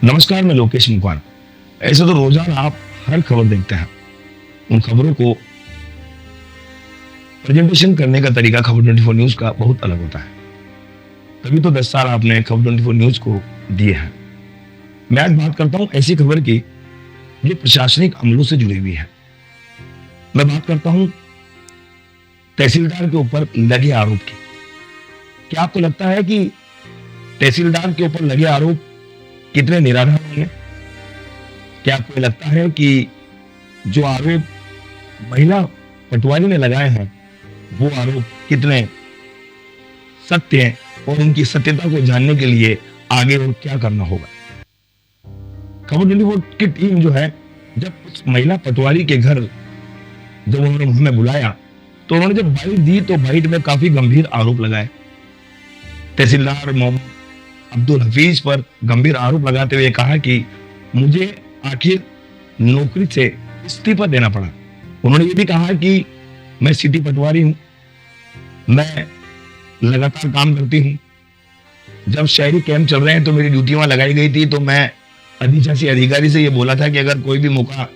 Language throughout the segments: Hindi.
नमस्कार, मैं लोकेश मुखवान। ऐसे तो रोजाना आप हर खबर देखते हैं। उन खबरों को प्रेजेंटेशन करने का तरीका खबर 24 न्यूज का बहुत अलग होता है। तभी तो 10 साल आपने खबर 24 न्यूज को दिए हैं। मैं आज बात करता हूं ऐसी खबर की जो प्रशासनिक अमलों से जुड़ी हुई है। मैं बात करता हूं तहसीलदार के ऊपर लगे आरोप की। क्या आपको लगता है कि तहसीलदार के ऊपर लगे आरोप कितने निराधार होंगे? क्या आपको लगता है कि जो आरोप महिला पटवारी ने लगाए हैं वो आरोप कितने सत्य हैं और उनकी सत्यता को जानने के लिए आगे और क्या करना होगा? खबर 24 की टीम जो है, जब उस महिला पटवारी के घर जब उन्होंने हमें बुलाया तो उन्होंने जब बाइट दी तो बाइट में काफी गंभीर आरोप लगाए। तहसीलदार मोहम्मद अब्दुल हफीज पर गंभीर आरोप लगाते हुए कहा कि मुझे आखिर नौकरी से इस्तीफा देना पड़ा। उन्होंने ये भी कहा कि मैं सिटी पटवारी हूं, मैं लगातार काम करती हूं। जब शहरी कैंप चल रहे हैं तो मेरी ड्यूटी वहां लगाई गई थी, तो मैं अधिशासी अधिकारी से ये बोला था कि अगर कोई भी मौका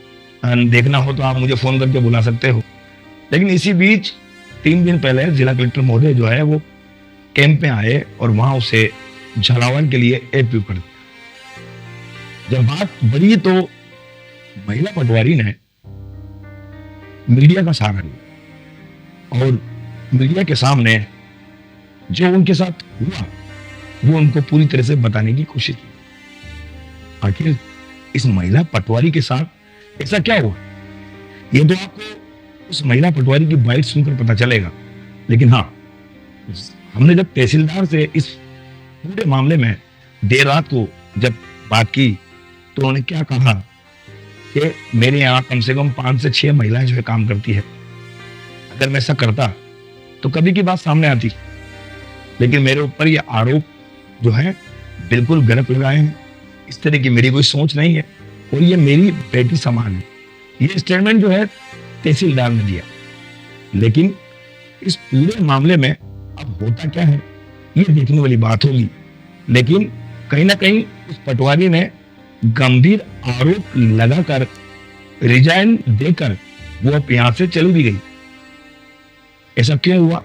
देखना हो तो आप मुझे फोन करके बुला सकते हो। लेकिन इसी बीच 3 दिन पहले जिला कलेक्टर महोदय जो है वो कैंप में आए और वहां उसे झालावाड़ के लिए एपीयू कर दिया। जब बात बढ़ी तो महिला पटवारी ने मीडिया का सहारा लिया और मीडिया के सामने जो उनके साथ हुआ वो उनको पूरी तरह से बताने की कोशिश की। आखिर इस महिला पटवारी के साथ ऐसा क्या हुआ, ये तो आपको उस महिला पटवारी की बाइट सुनकर पता चलेगा। लेकिन हाँ, हमने जब तहसीलदार से इस पूरे मामले में देर रात को जब बात की तो उन्होंने क्या कहा कि मेरे यहाँ कम से कम 5 से 6 महिलाएं जो है काम करती है। अगर मैं ऐसा करता तो कभी की बात सामने आती, लेकिन मेरे ऊपर ये आरोप जो है बिल्कुल गलत लगाए हैं। इस तरह की मेरी कोई सोच नहीं है और ये मेरी बेटी समान है। ये स्टेटमेंट जो है तहसीलदार ने दिया। लेकिन इस पूरे मामले में अब होता क्या है ये देखने वाली बात होगी। लेकिन कहीं ना कहीं उस पटवारी ने गंभीर आरोप लगाकर रिजाइन देकर वो अब यहां से चली भी गई। ऐसा क्यों हुआ,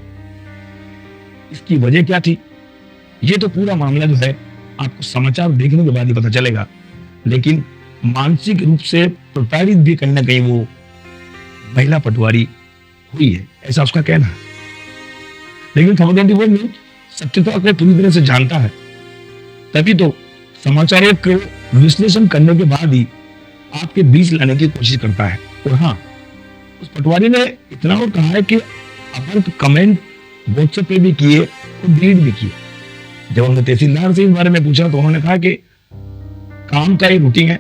इसकी वजह क्या थी, ये तो पूरा मामला जो है आपको समाचार देखने के बाद ही पता चलेगा। लेकिन मानसिक रूप से प्रताड़ित भी कहीं ना कहीं वो महिला पटवारी हुई है, ऐसा उसका कहना है। लेकिन खबर 24 न्यूज सत्यता को पूरी तरह से जानता है, तभी तो समाचारों को विश्लेषण करने के बाद ही आपके बीच लाने की कोशिश करता है। और हाँ, उस पटवारी ने इतना और कहा है कि अपन कमेंट व्हाट्सएप पे भी किए और डिलीट भी किए। जब हमने तहसीलदार से इस बारे में पूछा तो उन्होंने कहा कि काम का एक रूटीन है,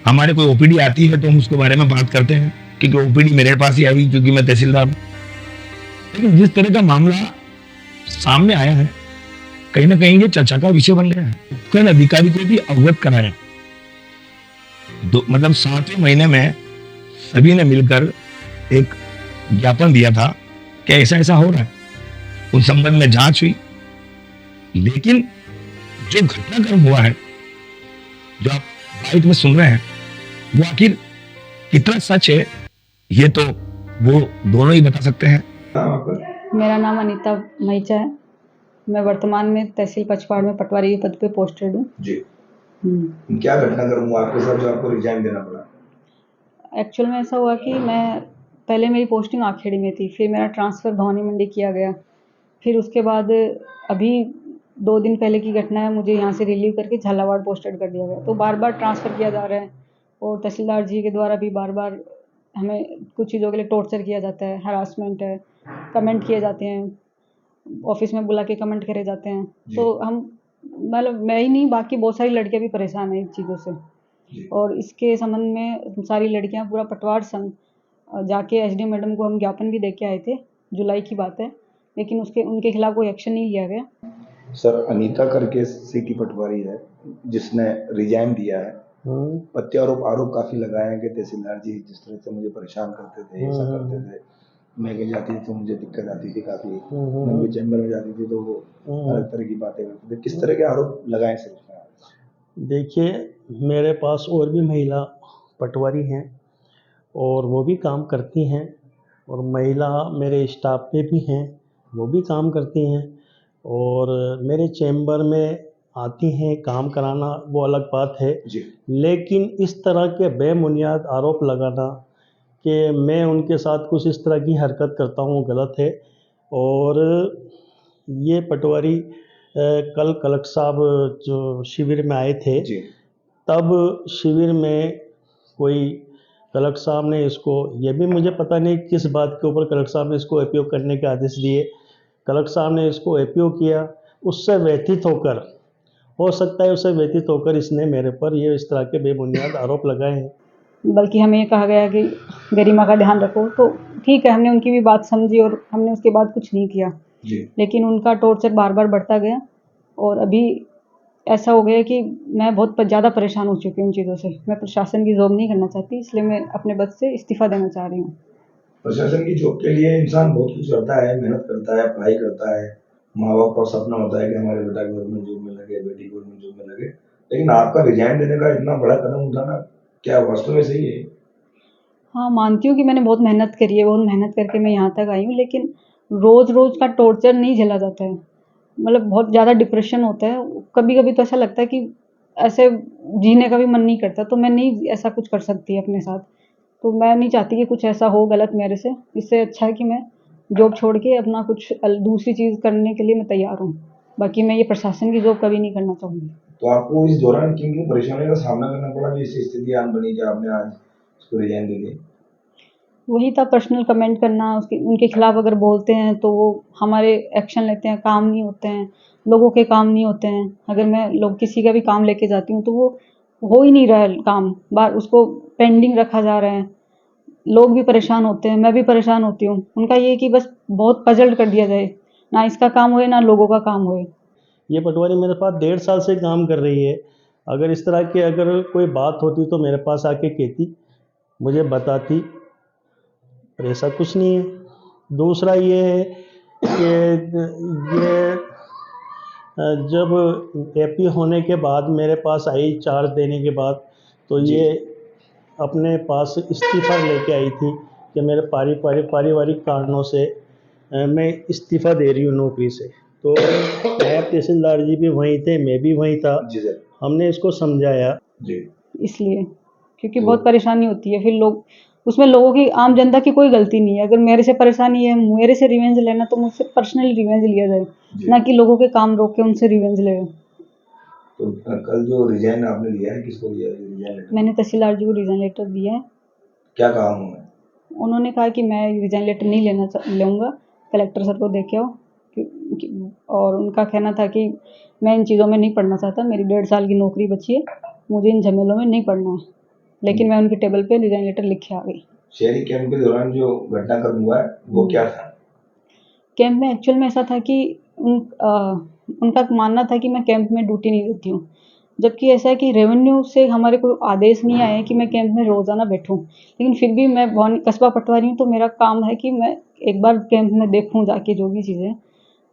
हमारे कोई ओपीडी आती है तो हम उसके बारे में बात करते हैं, क्योंकि ओपीडी मेरे पास ही आई क्योंकि मैं तहसीलदार हूं। लेकिन जिस तरह का मामला सामने आया है, कहीं ना कहीं ये चर्चा का विषय बन गया है। उपखंड अधिकारी को भी अवगत कराया, मतलब 7वें महीने में सभी ने मिलकर एक ज्ञापन दिया था कि ऐसा ऐसा हो रहा है। उस संबंध में जांच हुई, लेकिन जो घटनाक्रम हुआ है, जो आप बाइट में सुन रहे हैं, वो आखिर कितना सच है ये तो वो दोनों ही बता सकते हैं। मेरा नाम अनीता महिचा है। मैं वर्तमान में तहसील पचपड़ में पटवारी के पद पे पोस्टेड हूँ जी। क्या घटनाक्रम हुआ आपके साथ जो आपको रिजाइन देना पड़ा? एक्चुअल में ऐसा हुआ कि मैं पहले मेरी पोस्टिंग आखेड़ी में थी, फिर मेरा ट्रांसफ़र भवानी मंडी किया गया। फिर उसके बाद अभी 2 दिन पहले की घटना है, मुझे यहाँ से रिलीव करके झालावाड़ पोस्टेड कर दिया गया। तो बार-बार ट्रांसफ़र किया जा रहा है और तहसीलदार जी के द्वारा भी बार-बार हमें कुछ चीज़ों के लिए टॉर्चर किया जाता है, हरासमेंट है, कमेंट किए जाते हैं, ऑफ़िस में बुला के कमेंट करे जाते हैं। तो हम मतलब मैं ही नहीं, बाकी बहुत सारी लड़कियाँ भी परेशान हैं इन चीज़ों से। और इसके संबंध में सारी लड़कियां पूरा पटवार संघ जाके एसडीएम मैडम को हम ज्ञापन भी दे के आए थे, जुलाई की बात है, लेकिन उसके उनके खिलाफ कोई एक्शन नहीं लिया गया। सर, अनीता करके सिटी पटवारी है जिसने रिजाइन दिया है। प्रत्यारोप आरोप काफी लगाए हैं कि तहसीलदार जी जिस तरह से मुझे परेशान करते थे, ऐसा करते थे, मैं कहीं जाती थी तो मुझे दिक्कत आती थी काफी, मैं चैम्बर में जाती थी तो वो अलग तरह की बातें करते थे। किस तरह के आरोप लगाए सर उसने? देखिए, मेरे पास और भी महिला पटवारी हैं और वो भी काम करती हैं, और महिला मेरे स्टाफ पे भी हैं, वो भी काम करती हैं, और मेरे चैम्बर में आती हैं काम कराना, वो अलग बात है। जी लेकिन इस तरह के बेबुनियाद आरोप लगाना कि मैं उनके साथ कुछ इस तरह की हरकत करता हूँ, गलत है। और ये पटवारी कल कलेक्टर साहब जो शिविर में आए थे, जी तब शिविर में कोई कलेक्टर साहब ने इसको, ये भी मुझे पता नहीं किस बात के ऊपर कलेक्टर साहब ने इसको एपीओ करने के आदेश दिए। कलेक्टर साहब ने इसको एपीओ किया, उससे व्यथित होकर, हो सकता है उससे व्यथित होकर इसने मेरे पर ये इस तरह के बेबुनियाद आरोप लगाए हैं। बल्कि हमें ये कहा गया कि गरिमा का ध्यान रखो, तो ठीक है, हमने उनकी भी बात समझी और हमने उसके बाद कुछ नहीं किया। जी लेकिन उनका टॉर्चर बार-बार बढ़ता गया और अभी ऐसा हो गया कि मैं बहुत ज़्यादा परेशान हो चुकी हूँ उन चीज़ों से। मैं प्रशासन की जॉब नहीं करना चाहती, इसलिए मैं अपने पद से इस्तीफ़ा देना चाह रही हूँ। प्रशासन की जॉब के लिए इंसान बहुत कुछ करता है, मेहनत करता है, पढ़ाई करता है। माँ बाप का सपना होता है कि हमारे बेटा गवर्नमेंट जॉब में लगे, बेटी गवर्नमेंट जॉब में लगे। लेकिन आपका रिजाइन देने का इतना बड़ा कदम उठाना क्या वास्तव में सही है? हाँ, मानती हूँ कि मैंने बहुत मेहनत करी है, बहुत मेहनत करके मैं यहाँ तक आई हूँ, लेकिन रोज़-रोज़ का टॉर्चर नहीं झेला जाता है। मतलब बहुत ज़्यादा डिप्रेशन होता है। कभी-कभी तो ऐसा लगता है कि ऐसे जीने का भी मन नहीं करता, तो मैं नहीं ऐसा कुछ कर सकती अपने साथ। तो मैं नहीं चाहती कि कुछ ऐसा हो गलत मेरे से। इससे अच्छा है कि मैं जॉब छोड़ के अपना कुछ दूसरी चीज़ करने के लिए मैं तैयार हूँ। बाकी मैं ये प्रशासन की जॉब कभी नहीं करना चाहूँगी। तो आपको इस दौरान किन-किन परेशानियों का सामना करना पड़ा, जिससे स्थिति आन बनी कि आपने आज उसको रिजाइन दे दिया? वही था, पर्सनल कमेंट करना, उसके उनके खिलाफ अगर बोलते हैं तो वो हमारे एक्शन लेते हैं, काम नहीं होते हैं, लोगों के काम नहीं होते हैं। अगर मैं लोग किसी का भी काम लेके जाती हूँ तो वो हो ही नहीं रहा है काम, बार उसको पेंडिंग रखा जा रहा है। लोग भी परेशान होते हैं, मैं भी परेशान होती हूँ। उनका ये है कि बस बहुत पजल्ड कर दिया जाए, ना इसका काम होए ना लोगों का काम होए। ये पटवारी मेरे पास 1.5 साल से काम कर रही है। अगर इस तरह की अगर कोई बात होती तो मेरे पास आके कहती, मुझे बताती, पर ऐसा कुछ नहीं है। दूसरा ये है कि ये जब एपी होने के बाद मेरे पास आई चार्ज देने के बाद, तो जी ये अपने पास इस्तीफ़ा लेके आई थी कि मेरे पारिवारिक कारणों से मैं इस्तीफ़ा दे रही हूँ नौकरी से। तो नायब तहसीलदार जी भी वहीं थे, मैं भी वहीं था। जी सर। हमने इसको समझाया। जी इसलिए, क्योंकि तो बहुत परेशानी होती है, फिर लोग उसमें, लोगों की, आम जनता की कोई गलती नहीं है। अगर मेरे से परेशानी है, मेरे से रिवेंज लेना, तो मुझसे पर्सनली रिवेंज लिया जाए, जी ना कि लोगों के काम रोक के उनसे रिवेंज ले। तो कल जो रिजाइन आपने लिया है, किसको लिया है रिजाइन लेटर? मैंने तहसीलदार जी को रिजाइन लेटर दिया है। क्या कहा उन्होंने? उन्होंने कहा कि मैं रिजाइन लेटर नहीं लूँगा, कलेक्टर सर को दे के आओ। और उनका कहना था कि मैं इन चीज़ों में नहीं पढ़ना चाहता, मेरी 1.5 साल की नौकरी बची है, मुझे इन झमेलों में नहीं पढ़ना है। लेकिन मैं उनके टेबल पे रिजाइन लेटर लिख के आ गई। शहरी कैंप के दौरान जो घटनाक्रम हुआ है वो क्या था? कैंप में एक्चुअल में ऐसा था कि उनका मानना था कि मैं कैंप में ड्यूटी नहीं देती हूँ। जबकि ऐसा है कि रेवेन्यू से हमारे कोई आदेश नहीं आया है कि मैं कैंप में रोज़ाना बैठूँ। लेकिन फिर भी मैं कस्बा पटवारी हूँ, तो मेरा काम है कि मैं एक बार कैंप में देखूँ जाके जो भी चीज़ें।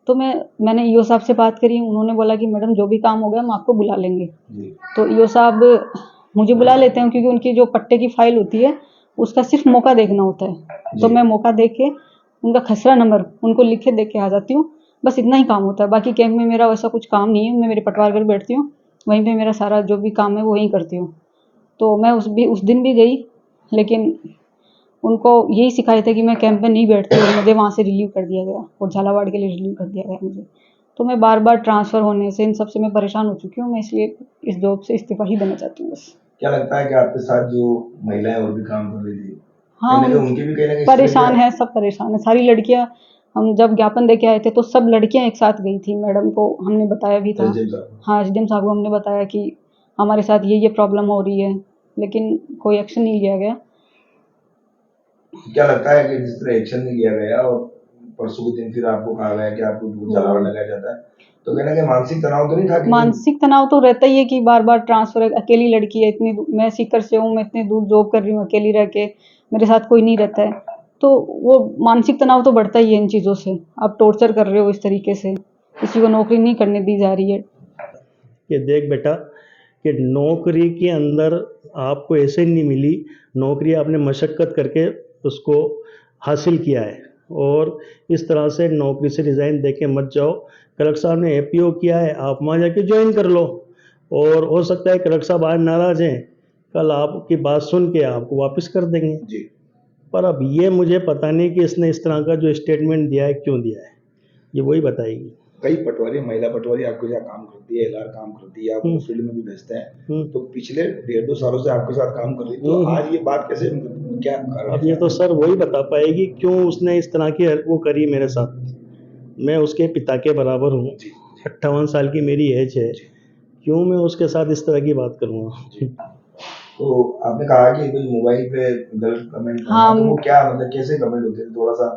तो मैंने ईओ साहब से बात करी, उन्होंने बोला कि मैडम जो भी काम हो गया हम आपको बुला लेंगे। जी तो ईओ साहब मुझे बुला लेते हैं, क्योंकि उनकी जो पट्टे की फ़ाइल होती है, उसका सिर्फ़ मौका देखना होता है। तो जी मैं मौका देख के उनका खसरा नंबर उनको लिख के दे के आ जाती हूँ। बस इतना ही काम होता है, बाकी कैंप में मेरा वैसा कुछ काम नहीं है। मैं मेरे पटवार घर बैठती हूँ, वहीं पे मेरा सारा जो भी काम है वो वहीं करती हूँ। तो मैं उस दिन भी गई, लेकिन उनको यही शिकायत है कि मैं कैंप में नहीं बैठती और मुझे वहाँ से रिलीव कर दिया गया और झालावाड़ के लिए रिलीव कर दिया गया मुझे। तो मैं बार-बार ट्रांसफ़र होने से, इन सब से मैं परेशान हो चुकी हूँ। मैं इसलिए इस जॉब से इस्तीफ़ा ही देना चाहती हूँ बस। क्या लगता है कि आपके साथ जो महिलाएं और भी काम कर रही थी, हाँ, कहीं ना कहीं उनकी भी कहीं ना कहीं इस तरह परेशान की हैं, सब परेशान हैं। सारी लड़कियाँ, हम जब ज्ञापन देके आए थे तो सब लड़कियाँ एक साथ गई थी। मैडम को हमने बताया भी था। एसडीएम साहब? हाँ, एसडीएम साहब को हमने बताया कि हमारे साथ ये प्रॉब्लम हो रही है, लेकिन कोई एक्शन नहीं लिया गया। क्या लगता है कि जिस तरह एक्शन नहीं लिया गया और परसों के दिन फिर आपको कहा गया कि आपको दूर झालावाड़ लगाया जाता है, तो कहीं ना कहीं मानसिक तनाव तो नहीं था कि नहीं? मानसिक तनाव तो रहता ही है कि बार-बार ट्रांसफ़र है, अकेली लड़की है, इतनी मैं सीकर से हूँ, मैं इतनी दूर जॉब कर रही हूँ अकेली रह के, मेरे साथ कोई नहीं रहता है। तो वो मानसिक तनाव तो बढ़ता ही है इन चीज़ों से। आप टॉर्चर कर रहे हो इस तरीके से, किसी को नौकरी नहीं करने दी जा रही है। कि देख बेटा, कि नौकरी के अंदर आपको ऐसे नहीं मिली, नौकरी आपने मशक्क़त करके उसको हासिल किया है, और इस तरह से नौकरी से रिज़ाइन दे के मत जाओ। कलेक्टर साहब ने एपीओ किया है, आप वहाँ जाके ज्वाइन कर लो, और हो सकता है कलेक्टर साहब आज नाराज़ हैं, कल आपकी बात सुन के आपको वापस कर देंगे। जी। पर अब ये मुझे पता नहीं कि इसने इस तरह का जो स्टेटमेंट दिया है क्यों दिया है, ये वही बताएगी। कई पटवारी, महिला पटवारी आपके साथ काम करती है, एलआर काम करती है, आप फील्ड में भी भेजते हैं, तो पिछले 1.5-2 सालों से आपके साथ काम कर रही है, तो आज ये बात कैसे, क्या कारण अब ये तो सर वही बता पाएगी क्यों उसने इस तरह की वो करी मेरे साथ। मैं उसके पिता के बराबर हूँ, 58 साल की मेरी एज है, क्यों मैं उसके साथ इस तरह की बात करूँगा। तो आपने कहा कि कोई मोबाइल पे गलत कमेंट करना, हाँ, तो वो क्या मतलब कैसे कमेंट होते हैं, थोड़ा सा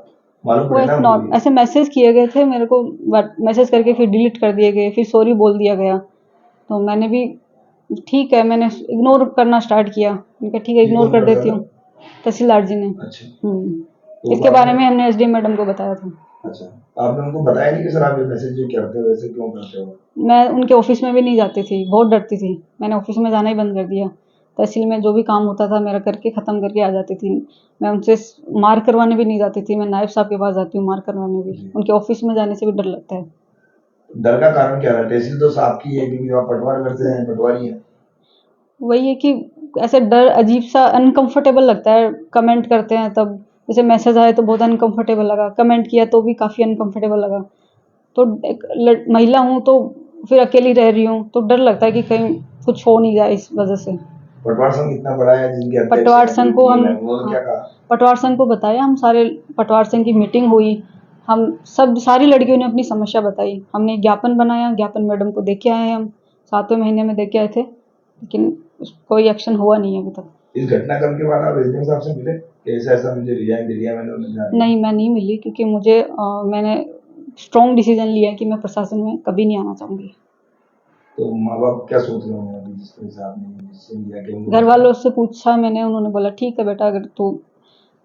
मालूम वो पड़े ना मुझे। ऐसे मैसेज किए गए थे मेरे को, मैसेज करके फिर डिलीट कर दिए गए, फिर सॉरी बोल दिया गया, तो मैंने भी ठीक है, मैंने इग्नोर करना स्टार्ट किया। मैंने कहा ठीक है, इग्नोर कर देती हूँ। तहसीलदार जी ने। अच्छा। तो इसके बारे में हमने एसडीएम मैडम को बताया था। अच्छा, आपने उनको बताया नहीं कि सर आप ये मैसेज जो करते हो वैसे क्यों करते हो? मैं उनके ऑफिस में भी नहीं जाती थी, बहुत डरती थी, मैंने ऑफिस में जाना ही बंद कर दिया। तहसील में जो भी काम होता था मेरा करके ख़त्म करके आ जाती थी। मैं उनसे मार करवाने भी नहीं जाती थी, मैं नायब साहब के पास जाती हूँ मार करवाने भी। उनके ऑफिस में जाने से भी डर लगता है। डर का कारण क्या है? तहसील तो आपकी है क्योंकि आप पटवार करते हैं, पटवारी हैं। वही है कि ऐसे डर, अजीब सा अनकंफर्टेबल लगता है। कमेंट करते हैं तब, जैसे मैसेज आए तो बहुत अनकंफर्टेबल लगा, कमेंट किया तो भी काफ़ी अनकंफर्टेबल लगा। तो एक महिला हूँ तो फिर अकेली रह रही हूँ, तो डर लगता है कि कहीं कुछ हो नहीं जाए इस वजह से। पटवार संघ इतना बड़ा है जिनके अध्यक्ष पटवार हैं, संघ को हम उन्होंने क्या कहा? पटवार संघ को बताया, हम सारे पटवार संघ की मीटिंग हुई, हम सब सारी लड़कियों ने अपनी समस्या बताई, हमने ज्ञापन बनाया, ज्ञापन मैडम को दे के आए हैं, हम 7वें महीने में दे के आए थे, लेकिन कोई एक्शन हुआ नहीं है अभी तक। इस घटनाक्रम के बाद आप एसडीएम साहब से मिले कि ऐसा ऐसा मुझे रिजाइन दे दिया मैंने, उन्हें नहीं, मैं नहीं मिली, क्योंकि मैंने स्ट्रॉन्ग डिसीजन लिया है कि मैं प्रशासन में कभी नहीं आना चाहूँगी। तो माँ बाप क्या सोच रहे होंगे अभी जिस तरह से आपने डिसीजन लिया कि घर वालों से पूछा मैंने, उन्होंने बोला ठीक है बेटा,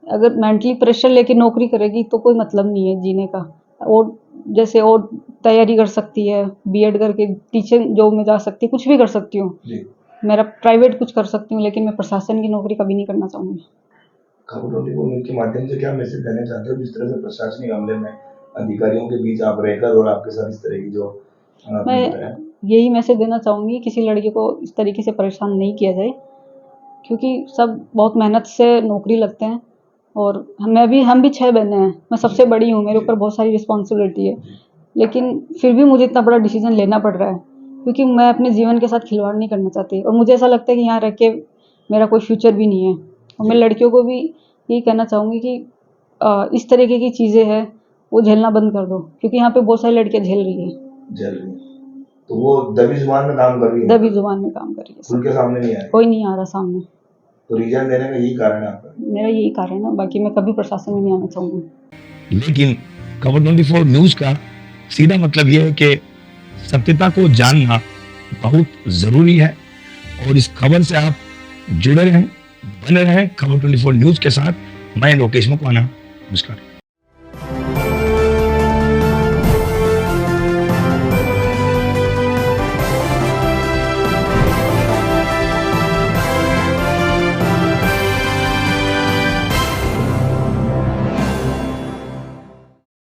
अगर मेंटली प्रेशर लेके नौकरी करेगी तो कोई मतलब नहीं है जीने का। और जैसे और तैयारी कर सकती है, बीएड करके टीचिंग जॉब में जा सकती है, कुछ भी कर सकती हूँ, मेरा प्राइवेट कुछ कर सकती हूँ, लेकिन मैं प्रशासन की नौकरी कभी नहीं करना चाहूँगी। खबरों के माध्यम से क्या मैसेज देना चाहते हो, जिस तरह से प्रशासनिक अमले में अधिकारियों के बीच आप रहकर और आपके साथ इस तरह की जो मैं यही मैसेज देना चाहूँगी, किसी लड़की को इस तरीके से परेशान नहीं किया जाए, क्योंकि सब बहुत मेहनत से नौकरी लगते हैं, और हम भी 6 बहनें हैं, मैं सबसे बड़ी हूँ, मेरे ऊपर बहुत सारी रिस्पॉन्सिबिलिटी है, लेकिन फिर भी मुझे इतना बड़ा डिसीजन लेना पड़ रहा है, क्योंकि मैं अपने जीवन के साथ खिलवाड़ नहीं करना चाहती, और मुझे ऐसा लगता है कि यहाँ रह के मेरा कोई फ्यूचर भी नहीं है। और मैं लड़कियों को भी यही कहना चाहूँगी कि इस तरीके की चीज़ें हैं वो झेलना बंद कर दो, क्योंकि यहाँ पे बहुत सारी लड़कियाँ झेल रही हैं। तो वो दबी जुबान में काम कर रही है, दबी जुबान में काम कर रही है, खुल के सामने नहीं आ रही, कोई नहीं आ रहा सामने। तो रिजाइन देने का यही कारण है आपका? मेरा यही कारण है, बाकी मैं कभी प्रशासन में नहीं आना चाहूँगी। लेकिन खबर 24 न्यूज का सीधा मतलब यह है कि सत्यता को जानना बहुत जरूरी है, और इस खबर से आप जुड़े रहें, बने रहें खबर 24 न्यूज के साथ। मैं लोकेश मकवाना, नमस्कार।